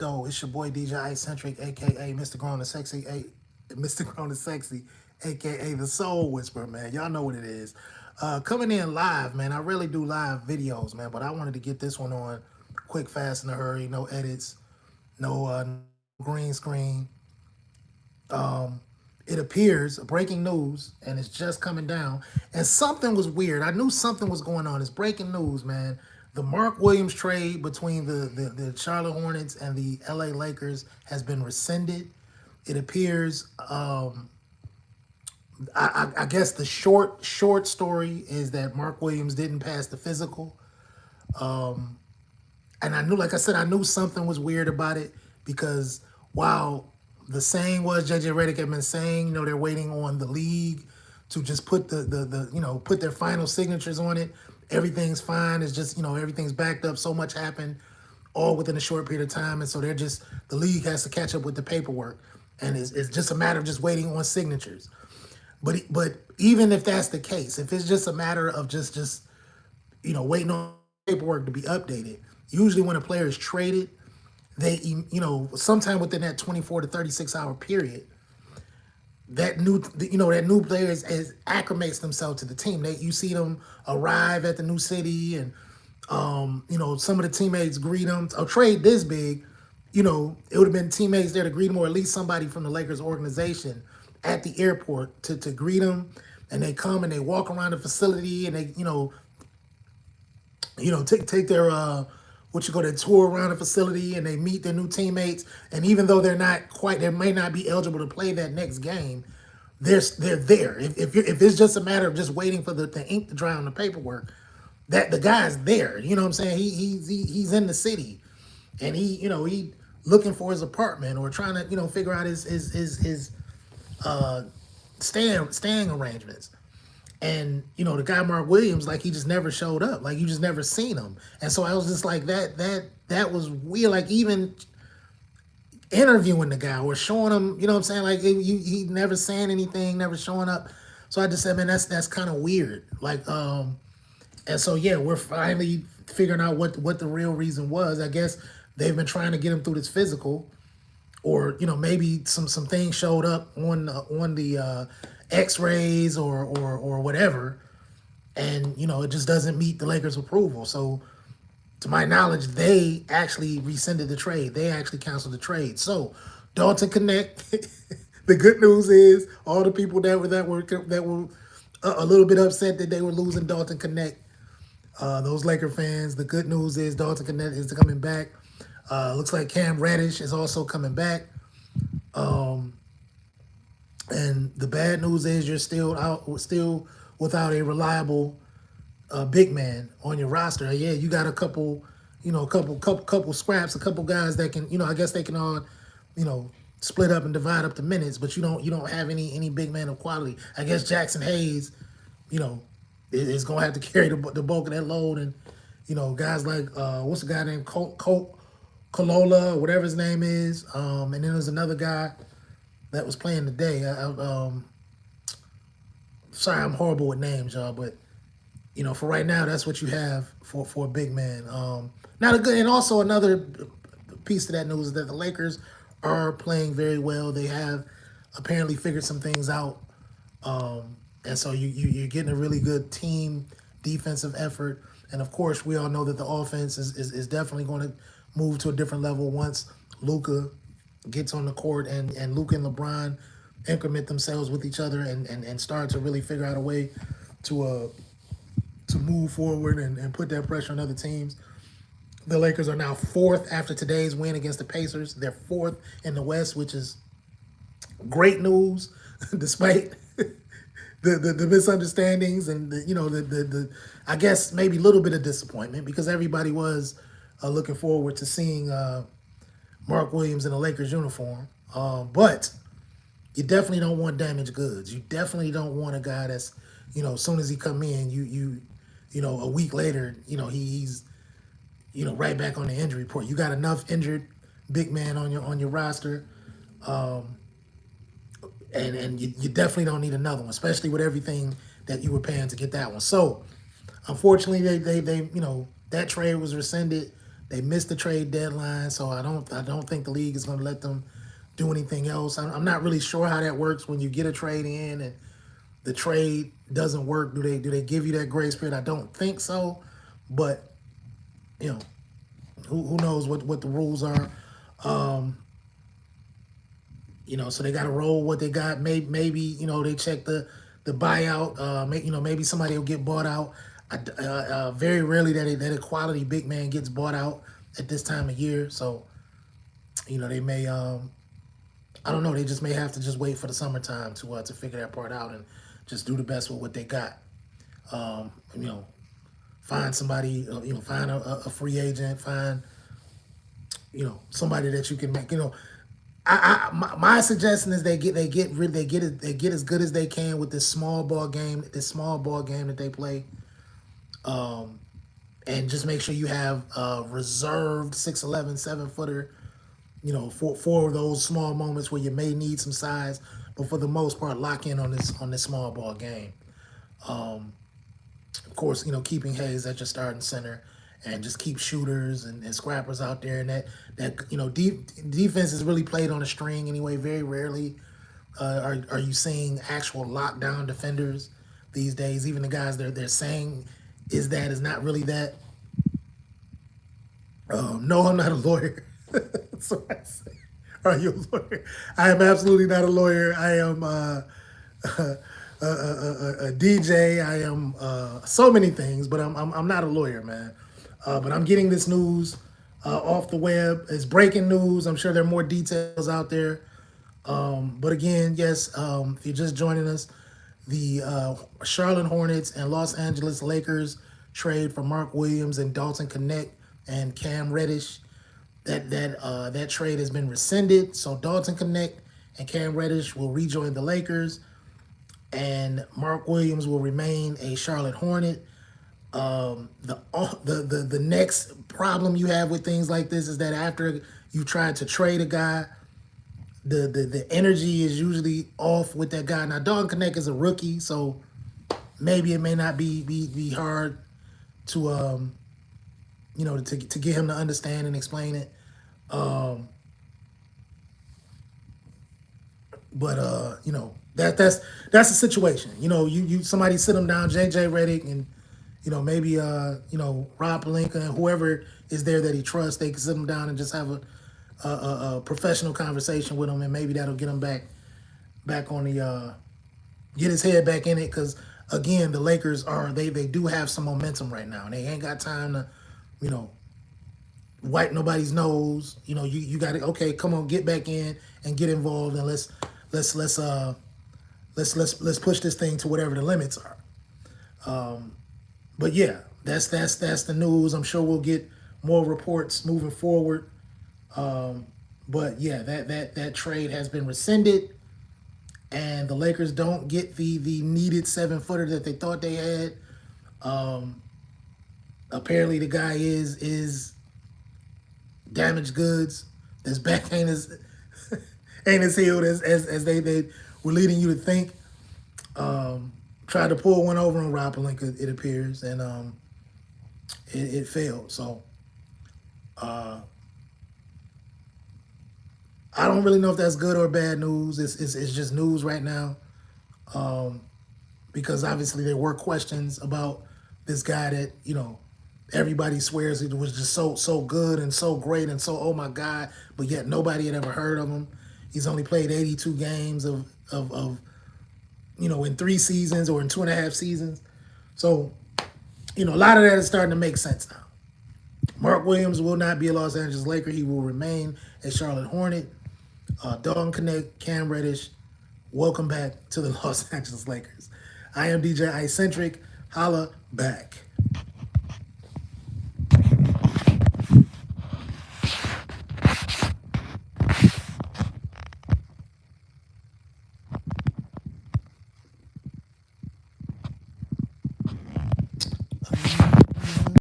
So it's your boy DJ iCENTRIC, aka Mr. Grown and Sexy, Mr. Grown and Sexy, aka the Soul Whisperer, man. Y'all know what it is. Coming in live, man. I really do live videos, man, but I wanted to get this one on quick, fast, in a hurry. No edits, no green screen. It appears breaking news, and it's just coming down. And something was weird. I knew something was going on. It's breaking news, man. The Mark Williams trade between the Charlotte Hornets and the LA Lakers has been rescinded. It appears, I guess the short story is that Mark Williams didn't pass the physical. And I knew, like I said, I knew something was weird about it because while the saying was JJ Redick had been saying, they're waiting on the league to just put put their final signatures on it. Everything's fine. It's just, everything's backed up. So much happened all within a short period of time. And so the league has to catch up with the paperwork. And it's just a matter of just waiting on signatures. But even if that's the case, if it's just a matter of just waiting on paperwork to be updated, usually when a player is traded, they, sometime within that 24 to 36 hour period, that new player is acclimates themselves to the team. You see them arrive at the new city, and some of the teammates greet them. A trade this big, it would have been teammates there to greet them, or at least somebody from the Lakers organization at the airport to greet them. And they come and they walk around the facility, and they take their their tour around the facility, and they meet their new teammates. And even though they may not be eligible to play that next game, they're there. If it's just a matter of just waiting for the ink to dry on the paperwork, that the guy's there. You know what I'm saying? He's in the city, and he looking for his apartment, or trying to figure out his staying arrangements. And the guy Mark Williams, like, he just never showed up. Like, you just never seen him. And so I was just like, that was weird. Like, even interviewing the guy or showing him, you know what I'm saying? Like, he never saying anything, never showing up. So I just said, man, that's kind of weird. Like, and so yeah, we're finally figuring out what the real reason was. I guess they've been trying to get him through this physical, or maybe some things showed up on the X-rays or whatever, and it just doesn't meet the Lakers' approval. So, to my knowledge, they actually rescinded the trade. They actually canceled the trade. So, Dalton Connect. The good news is all the people that were a little bit upset that they were losing Dalton Connect. Those Laker fans. The good news is Dalton Connect is coming back. Looks like Cam Reddish is also coming back. And the bad news is you're still without a reliable big man on your roster. Yeah, you got a couple scraps, a couple guys that can, I guess they can all, split up and divide up the minutes, but you don't have any big man of quality. I guess Jackson Hayes, is gonna have to carry the bulk of that load, and guys like what's the guy named Colola, or whatever his name is, and then there's another guy that was playing today. Sorry, I'm horrible with names, y'all, but for right now, that's what you have for a big man. Not a good, and also another piece of that news is that the Lakers are playing very well. They have apparently figured some things out, and so you're getting a really good team defensive effort. And of course, we all know that the offense is definitely going to move to a different level once Luka gets on the court, and Luka and LeBron increment themselves with each other and start to really figure out a way to move forward and put that pressure on other teams. The Lakers are now fourth after today's win against the Pacers. They're fourth in the West, which is great news, despite the misunderstandings and the I guess maybe a little bit of disappointment, because everybody was looking forward to seeing Mark Williams in a Lakers uniform. But you definitely don't want damaged goods. You definitely don't want a guy that's, as soon as he come in, a week later, he's right back on the injury report. You got enough injured big man on your roster. And you definitely don't need another one, especially with everything that you were paying to get that one. So, unfortunately, they that trade was rescinded. They missed the trade deadline, so I don't think the league is going to let them do anything else. I'm not really sure how that works when you get a trade in and the trade doesn't work. Do they give you that grace period? I don't think so, but you know, who knows what the rules are. Um, so they got to roll what they got. Maybe they check the buyout. Maybe somebody will get bought out. Very rarely that a quality big man gets bought out at this time of year. So they may I don't know. They just may have to just wait for the summertime to figure that part out and just do the best with what they got. Um, you know, find somebody. Find a free agent. Find somebody that you can make. My suggestion is they get as good as they can with this small ball game. This small ball game that they play. And just make sure you have a reserved 6'11", 7-footer, for those small moments where you may need some size, but for the most part, lock in on this small ball game. Of course, keeping Hayes at your starting center, and just keep shooters and scrappers out there, and defense is really played on a string anyway. Very rarely are you seeing actual lockdown defenders these days. Even the guys they're saying is not really that. No, I'm not a lawyer. So I say, are you a lawyer? I am absolutely not a lawyer. I am a DJ. I am so many things, but I'm not a lawyer, man. But I'm getting this news off the web. It's breaking news. I'm sure there are more details out there. But again, yes, if you're just joining us, the Charlotte Hornets and Los Angeles Lakers trade for Mark Williams and Dalton Knecht and Cam Reddish. That trade has been rescinded. So Dalton Knecht and Cam Reddish will rejoin the Lakers, and Mark Williams will remain a Charlotte Hornet. The next problem you have with things like this is that after you try to trade a guy, the energy is usually off with that guy. Now Dalton Knecht is a rookie, so maybe it may not be hard to to get him to understand and explain it. That's the situation. You somebody sit him down, JJ Redick, and maybe Rob Pelinka and whoever is there that he trusts, they can sit him down and just have a professional conversation with him, and maybe that'll get him back on the get his head back in it. Because again, the Lakers they do have some momentum right now, and they ain't got time to wipe nobody's nose. You got to, okay, come on, get back in and get involved, and let's push this thing to whatever the limits are. But yeah, that's the news. I'm sure we'll get more reports moving forward. But yeah, that trade has been rescinded, and the Lakers don't get the needed 7-footer that they thought they had. Apparently the guy is damaged goods. His back ain't as healed as they were leading you to think. Tried to pull one over on Rob Pelinka, it appears, and it failed. So I don't really know if that's good or bad news. It's just news right now, because obviously there were questions about this guy that everybody swears it was just so good and so great and so, oh my God, but yet nobody had ever heard of him. He's only played 82 games of in 3 seasons or in 2.5 seasons. So, a lot of that is starting to make sense now. Mark Williams will not be a Los Angeles Laker. He will remain a Charlotte Hornet. Dalton Knecht, Cam Reddish, welcome back to the Los Angeles Lakers. I am DJ iCENTRIC. Holla back.